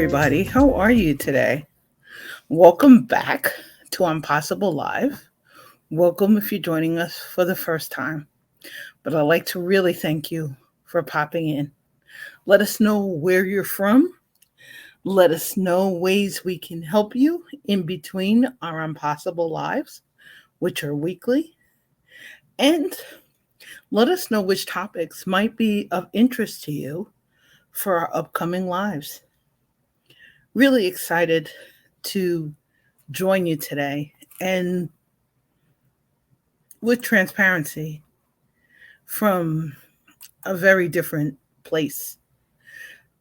everybody. How are you today? Welcome back to Impossible Live. Welcome if you're joining us for the first time. But I'd like to really thank you for popping in. Let us know where you're from. Let us know ways we can help you in between our Impossible Lives, which are weekly. And let us know which topics might be of interest to you for our upcoming lives. Really excited to join you today and with transparency from a very different place.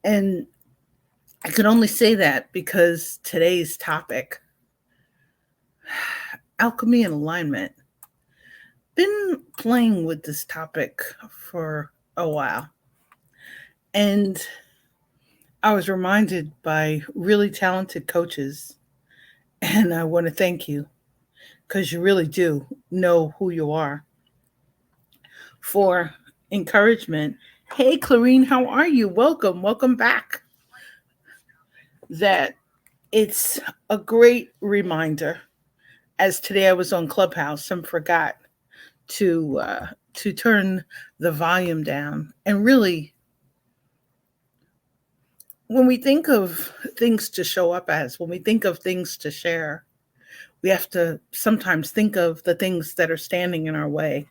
And I can only say that because today's topic, alchemy and alignment, been playing with this topic for a while. And I was reminded by really talented coaches, and I want to thank you because you really do know who you are for encouragement. Hey, Clarine, how are you? Welcome back. That it's a great reminder. As today I was on Clubhouse and forgot to turn the volume down. And really, when we think of things to show up as, when we think of things to share, we have to sometimes think of the things that are standing in our way.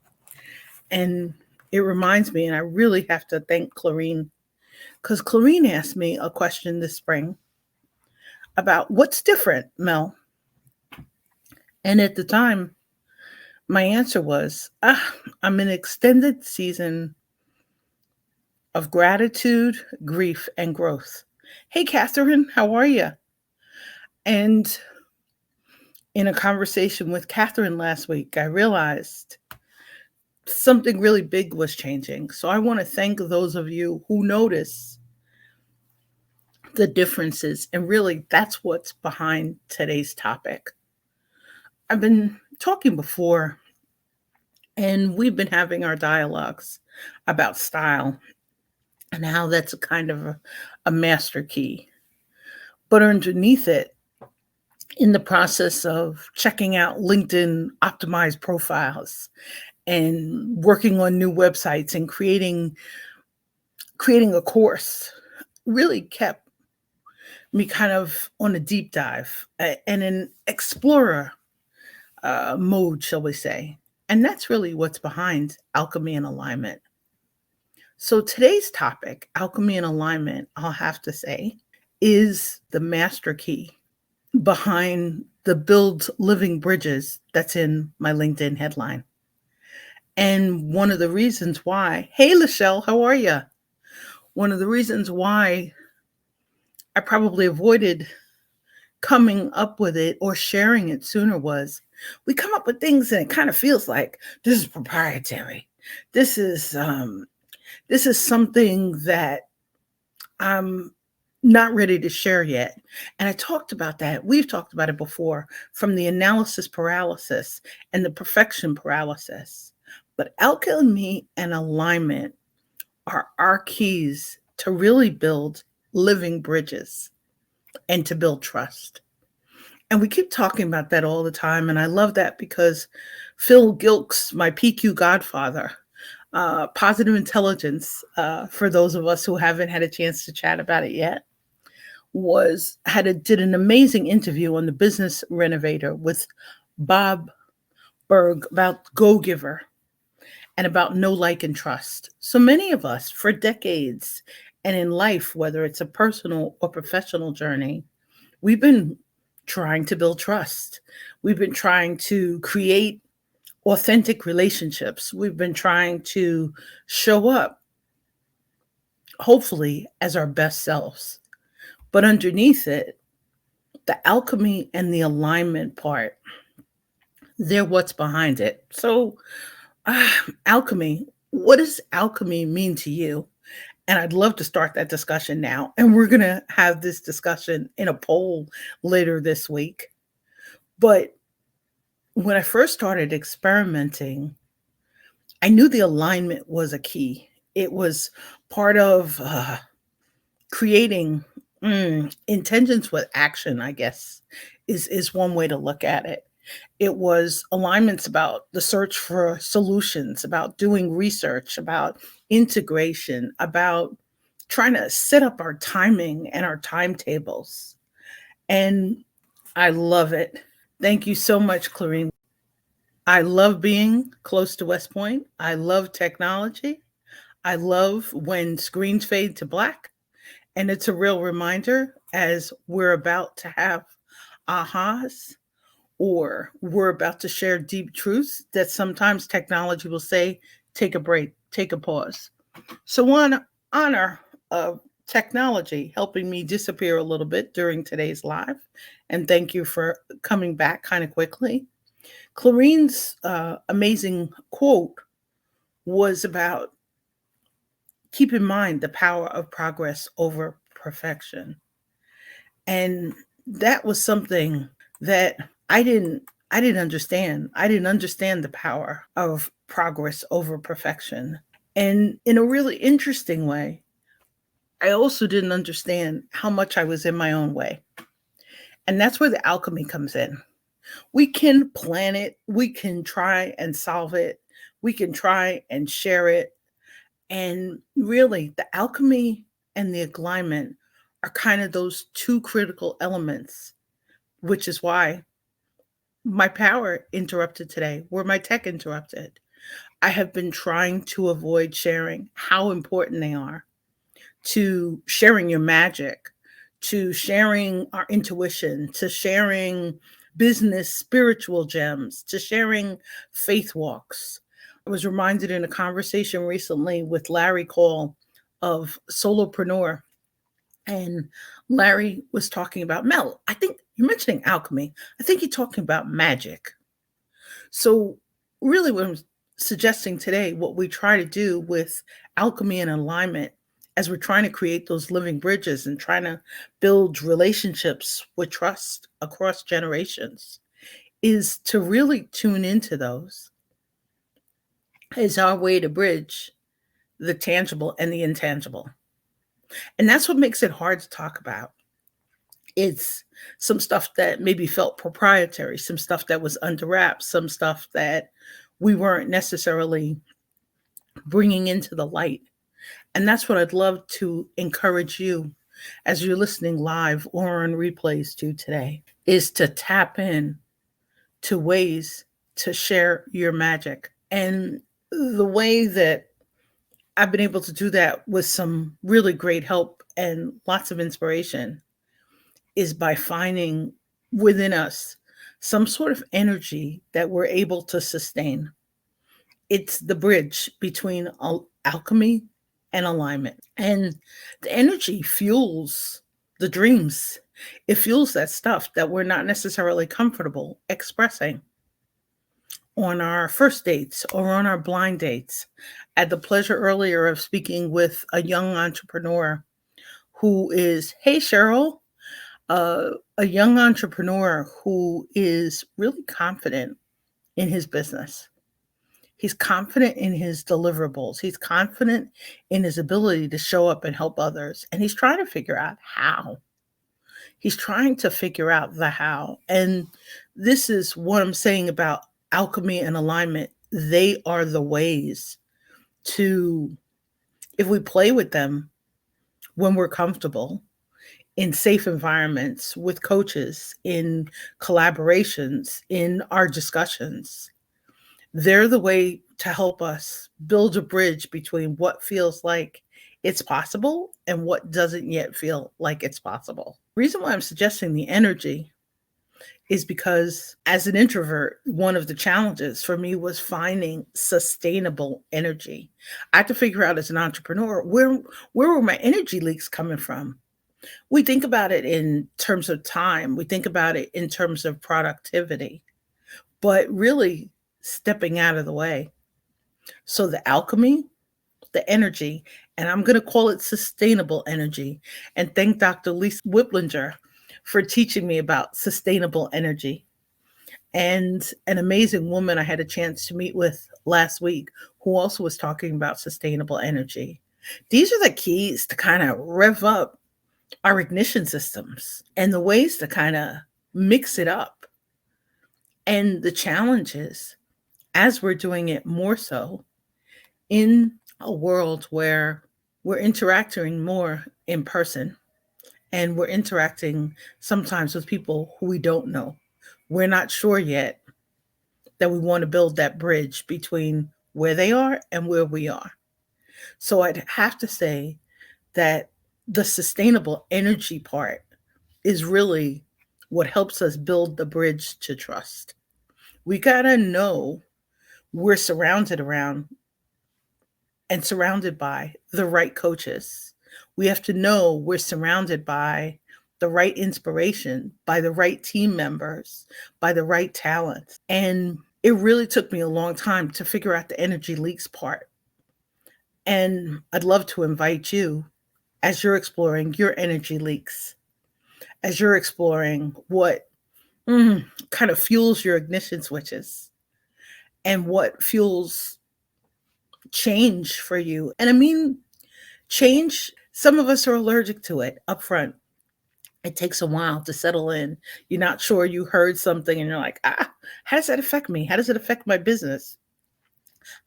And it reminds me, and I really have to thank Clarine, because Clarine asked me a question this spring about what's different, Mel. And at the time, my answer was, I'm in an extended season of gratitude, grief, and growth. Hey, Catherine, how are you? And in a conversation with Catherine last week, I realized something really big was changing. So I want to thank those of you who notice the differences. And really, that's what's behind today's topic. I've been talking before, and we've been having our dialogues about style and how that's a kind of a master key. But underneath it, in the process of checking out LinkedIn optimized profiles and working on new websites and creating a course, really kept me kind of on a deep dive and an explorer mode, shall we say. And that's really what's behind alchemy and alignment. So today's topic, alchemy and alignment, I'll have to say, is the master key behind the Build Living Bridges that's in my LinkedIn headline. And one of the reasons why, hey, Lachelle, how are you? One of the reasons why I probably avoided coming up with it or sharing it sooner was we come up with things and it kind of feels like this is proprietary. This is something that I'm not ready to share yet. And I talked about that. We've talked about it before from the analysis paralysis and the perfection paralysis. But alchemy and alignment are our keys to really build living bridges and to build trust. And we keep talking about that all the time. And I love that because Phil Gilks, my PQ godfather, positive intelligence, for those of us who haven't had a chance to chat about it yet, did an amazing interview on the Business Renovator with Bob Berg about Go Giver and about know, like, and trust. So many of us, for decades, and in life, whether it's a personal or professional journey, we've been trying to build trust. We've been trying to create authentic relationships. We've been trying to show up, hopefully, as our best selves. But underneath it, the alchemy and the alignment part, they're what's behind it. So, alchemy, what does alchemy mean to you? And I'd love to start that discussion now. And we're going to have this discussion in a poll later this week. But when I first started experimenting, I knew the alignment was a key. It was part of creating Intentions with action, I guess, is one way to look at it. It was alignments about the search for solutions, about doing research, about integration, about trying to set up our timing and our timetables. And I love it. Thank you so much, Clarine. I love being close to West Point. I love technology. I love when screens fade to black. And it's a real reminder as we're about to have ahas or we're about to share deep truths that sometimes technology will say, take a break, take a pause. So, one honor of technology helping me disappear a little bit during today's live. And thank you for coming back kind of quickly. Clarine's amazing quote was about keep in mind the power of progress over perfection. And that was something that I didn't understand. I didn't understand the power of progress over perfection. And in a really interesting way, I also didn't understand how much I was in my own way. And that's where the alchemy comes in. We can plan it, we can try and solve it, we can try and share it. And really, the alchemy and the alignment are kind of those two critical elements, which is why my power interrupted today, where my tech interrupted. I have been trying to avoid sharing how important they are to sharing your magic, to sharing our intuition, to sharing business spiritual gems, to sharing faith walks. I was reminded in a conversation recently with Larry Cole of Solopreneur. And Larry was talking about Mel. I think you're mentioning alchemy. I think you're talking about magic. So, really, what I'm suggesting today, what we try to do with alchemy and alignment as we're trying to create those living bridges and trying to build relationships with trust across generations is to really tune into those as our way to bridge the tangible and the intangible. And that's what makes it hard to talk about. It's some stuff that maybe felt proprietary, some stuff that was under wraps, some stuff that we weren't necessarily bringing into the light. And that's what I'd love to encourage you as you're listening live or on replays to today is to tap in to ways to share your magic. And the way that I've been able to do that with some really great help and lots of inspiration is by finding within us some sort of energy that we're able to sustain. It's the bridge between alchemy and alignment. And the energy fuels the dreams. It fuels that stuff that we're not necessarily comfortable expressing on our first dates or on our blind dates. I had the pleasure earlier of speaking with a young entrepreneur who is, hey, Cheryl, a young entrepreneur who is really confident in his business. He's confident in his deliverables. He's confident in his ability to show up and help others. And he's trying to figure out how. He's trying to figure out the how. And this is what I'm saying about alchemy and alignment. They are the ways to, if we play with them when we're comfortable, in safe environments, with coaches, in collaborations, in our discussions, they're the way to help us build a bridge between what feels like it's possible and what doesn't yet feel like it's possible. The reason why I'm suggesting the energy is because as an introvert, one of the challenges for me was finding sustainable energy. I had to figure out as an entrepreneur, where were my energy leaks coming from? We think about it in terms of time. We think about it in terms of productivity, but really stepping out of the way. So the alchemy, the energy, and I'm going to call it sustainable energy. And thank Dr. Lisa Whiplinger for teaching me about sustainable energy. And an amazing woman I had a chance to meet with last week who also was talking about sustainable energy. These are the keys to kind of rev up our ignition systems and the ways to kind of mix it up. And the challenges as we're doing it more so in a world where we're interacting more in person and we're interacting sometimes with people who we don't know. We're not sure yet that we want to build that bridge between where they are and where we are. So I'd have to say that the sustainable energy part is really what helps us build the bridge to trust. We got to know we're surrounded around and surrounded by the right coaches. We have to know we're surrounded by the right inspiration, by the right team members, by the right talent. And it really took me a long time to figure out the energy leaks part. And I'd love to invite you as you're exploring your energy leaks, as you're exploring what kind of fuels your ignition switches and what fuels change for you. And I mean, change, some of us are allergic to it up front. It takes a while to settle in. You're not sure, you heard something and you're like, how does that affect me? How does it affect my business?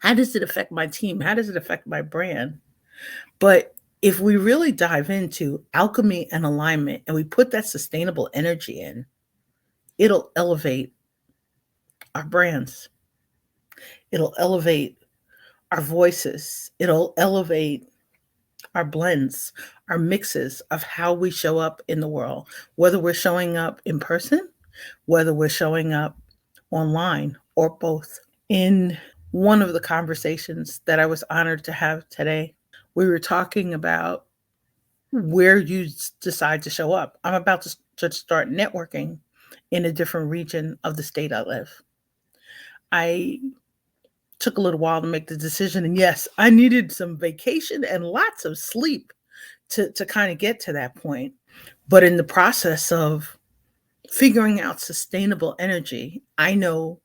How does it affect my team? How does it affect my brand? But if we really dive into alchemy and alignment and we put that sustainable energy in, it'll elevate our brands. It'll elevate our voices. It'll elevate our blends, our mixes of how we show up in the world, whether we're showing up in person, whether we're showing up online, or both. In one of the conversations that I was honored to have today, we were talking about where you decide to show up. I'm about to start networking in a different region of the state I live. I took a little while to make the decision. And yes, I needed some vacation and lots of sleep to kind of get to that point. But in the process of figuring out sustainable energy, I know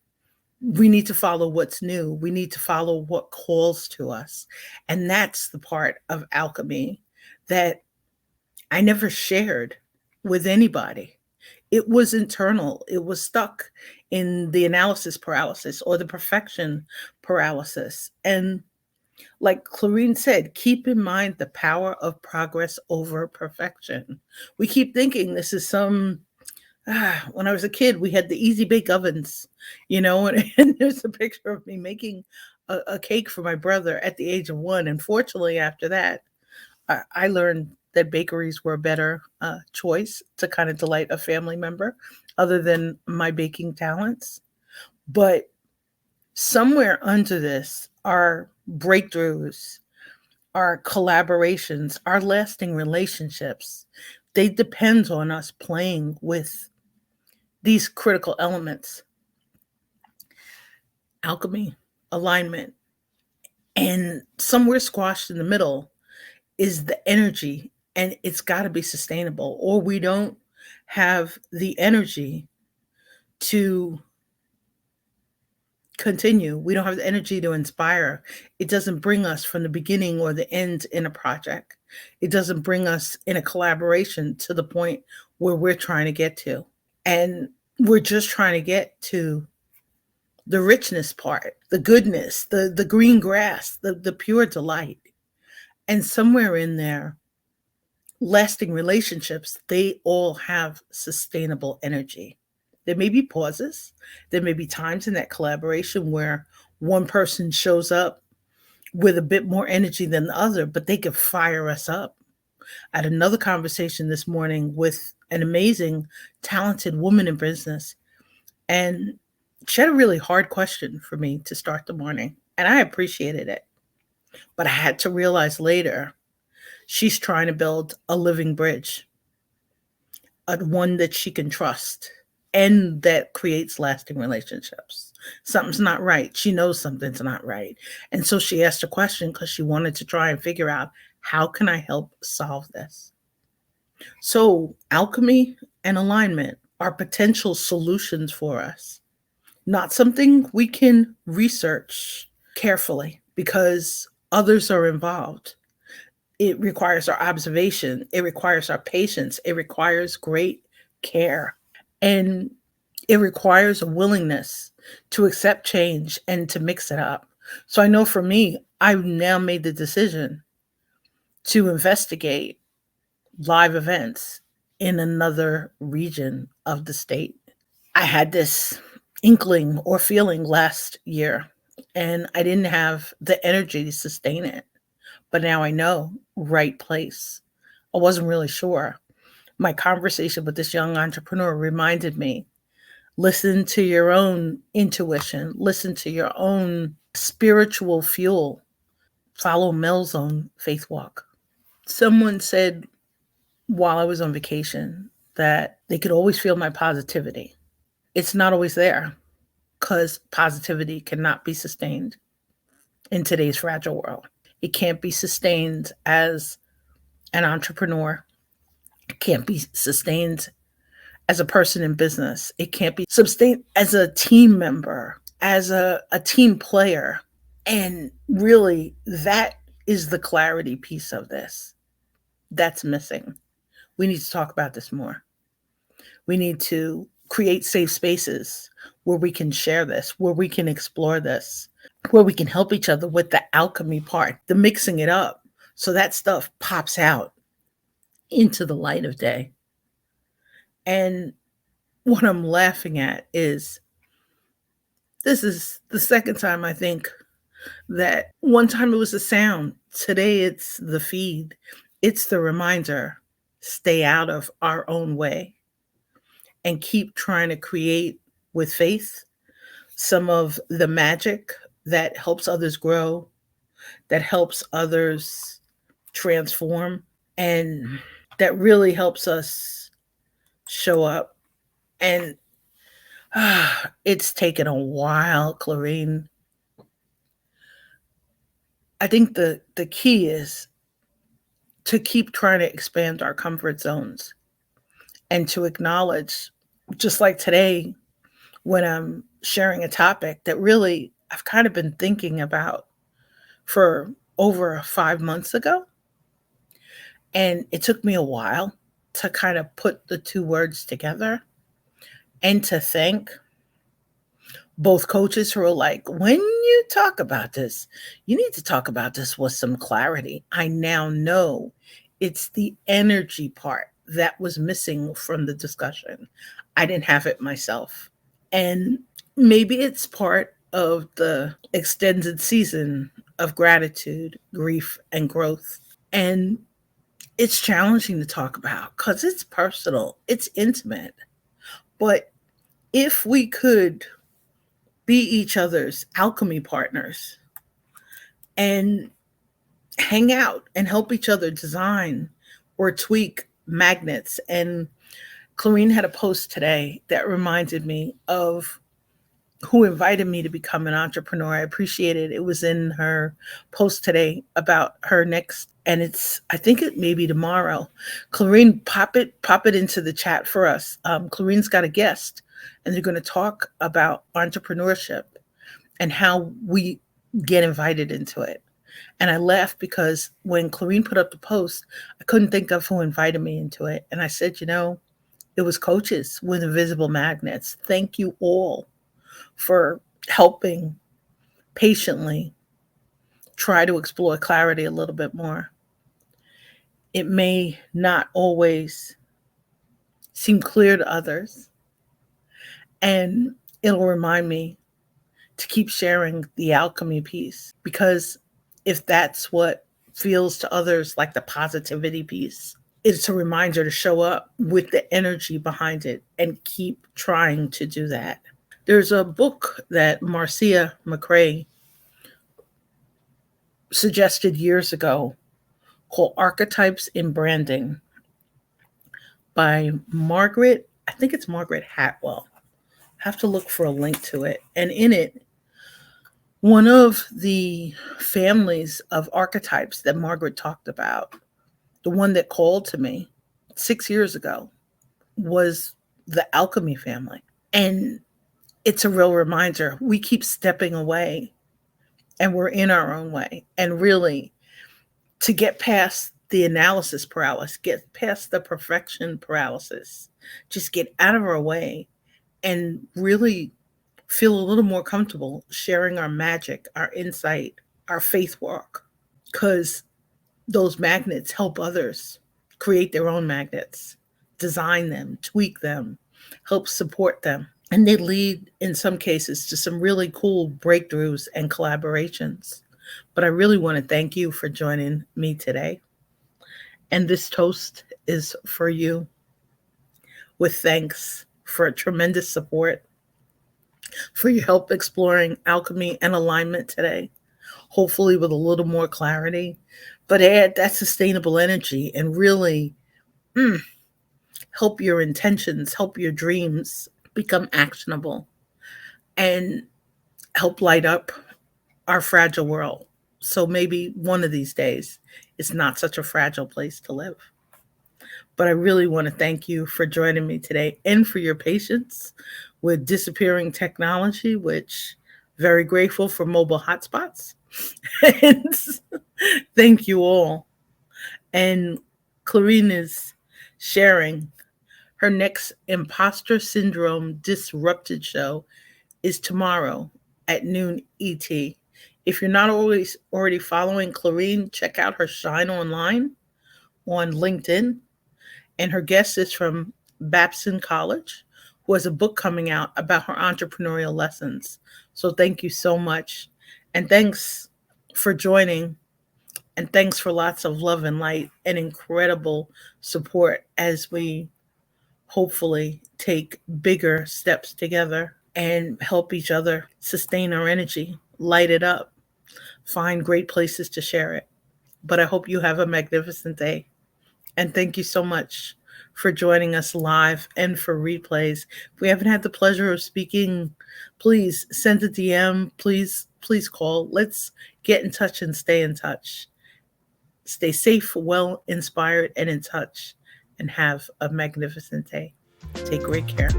we need to follow what's new. We need to follow what calls to us. And that's the part of alchemy that I never shared with anybody. It was internal. It was stuck in the analysis paralysis or the perfection paralysis. And like Clarine said, keep in mind the power of progress over perfection. We keep thinking this is some, when I was a kid, we had the easy bake ovens, and there's a picture of me making a cake for my brother at the age of 1. And fortunately, after that, I learned that bakeries were a better choice to kind of delight a family member other than my baking talents. But somewhere under this are breakthroughs, our collaborations, our lasting relationships. They depend on us playing with these critical elements: alchemy, alignment, and somewhere squashed in the middle is the energy, and it's got to be sustainable, or we don't have the energy to continue. We don't have the energy to inspire. It doesn't bring us from the beginning or the end in a project. It doesn't bring us in a collaboration to the point where we're trying to get to. And we're just trying to get to the richness part, the goodness, the green grass, the pure delight. And somewhere in there, lasting relationships, they all have sustainable energy. There may be pauses. There may be times in that collaboration where one person shows up with a bit more energy than the other, but they could fire us up. I had another conversation this morning with an amazing, talented woman in business, and she had a really hard question for me to start the morning, and I appreciated it. But I had to realize later, she's trying to build a living bridge, one that she can trust and that creates lasting relationships. Something's not right. She knows something's not right. And so she asked a question because she wanted to try and figure out, how can I help solve this? So alchemy and alignment are potential solutions for us, not something we can research carefully because others are involved. It requires our observation, it requires our patience, it requires great care, and it requires a willingness to accept change and to mix it up. So I know for me, I've now made the decision to investigate live events in another region of the state. I had this inkling or feeling last year, and I didn't have the energy to sustain it. But now I know, right place. I wasn't really sure. My conversation with this young entrepreneur reminded me, listen to your own intuition, listen to your own spiritual fuel, follow Mel's own faith walk. Someone said while I was on vacation that they could always feel my positivity. It's not always there because positivity cannot be sustained in today's fragile world. It can't be sustained as an entrepreneur. It can't be sustained as a person in business. It can't be sustained as a team member, as a team player. And really, that is the clarity piece of this that's missing. We need to talk about this more. We need to create safe spaces where we can share this, where we can explore this, where we can help each other with the alchemy part, the mixing it up, so that stuff pops out into the light of day. And what I'm laughing at is this is the second time I think that one time it was the sound. Today it's the feed. It's the reminder. Stay out of our own way and keep trying to create with faith some of the magic that helps others grow, that helps others transform, and that really helps us show up. And it's taken a while, Clarine. I think the key is to keep trying to expand our comfort zones and to acknowledge, just like today, when I'm sharing a topic that really I've kind of been thinking about for over 5 months ago. And it took me a while to kind of put the two words together and to thank both coaches who are like, when you talk about this, you need to talk about this with some clarity. I now know it's the energy part that was missing from the discussion. I didn't have it myself. And maybe it's part of the extended season of gratitude, grief, and growth. And it's challenging to talk about because it's personal, it's intimate. But if we could be each other's alchemy partners and hang out and help each other design or tweak magnets. And Clarine had a post today that reminded me of who invited me to become an entrepreneur. I appreciate it. It was in her post today about her next, and I think it may be tomorrow. Clarine, pop it into the chat for us. Clarine's got a guest, and they're going to talk about entrepreneurship and how we get invited into it. And I laughed because when Clarine put up the post, I couldn't think of who invited me into it. And I said, it was coaches with invisible magnets. Thank you all for helping patiently try to explore clarity a little bit more. It may not always seem clear to others, and it'll remind me to keep sharing the alchemy piece, because if that's what feels to others like the positivity piece, it's a reminder to show up with the energy behind it and keep trying to do that. There's a book that Marcia McRae suggested years ago called Archetypes in Branding by I think it's Margaret Hatwell. I have to look for a link to it. And in it, one of the families of archetypes that Margaret talked about, the one that called to me 6 years ago, was the alchemy family. And it's a real reminder. We keep stepping away and we're in our own way. And really, to get past the analysis paralysis, get past the perfection paralysis, just get out of our way and really feel a little more comfortable sharing our magic, our insight, our faith work. Because those magnets help others create their own magnets, design them, tweak them, help support them. And they lead, in some cases, to some really cool breakthroughs and collaborations. But I really want to thank you for joining me today. And this toast is for you, with thanks for tremendous support, for your help exploring alchemy and alignment today, hopefully with a little more clarity, but add that sustainable energy and really help your intentions, help your dreams become actionable, and help light up our fragile world. So maybe one of these days it's not such a fragile place to live. But I really want to thank you for joining me today and for your patience with disappearing technology, which very grateful for mobile hotspots. And thank you all. And Clarine is sharing her next Imposter Syndrome Disrupted show is tomorrow at noon ET. If you're not already following Clarine, check out her Shine Online on LinkedIn. And her guest is from Babson College, who has a book coming out about her entrepreneurial lessons. So thank you so much. And thanks for joining. And thanks for lots of love and light and incredible support as we hopefully take bigger steps together and help each other sustain our energy, light it up, find great places to share it. But I hope you have a magnificent day. And thank you so much for joining us live and for replays. If we haven't had the pleasure of speaking, please send a DM. Please call. Let's get in touch and stay in touch. Stay safe, well inspired, and in touch. And have a magnificent day. Take great care.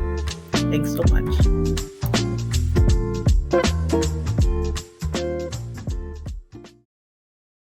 Thanks so much.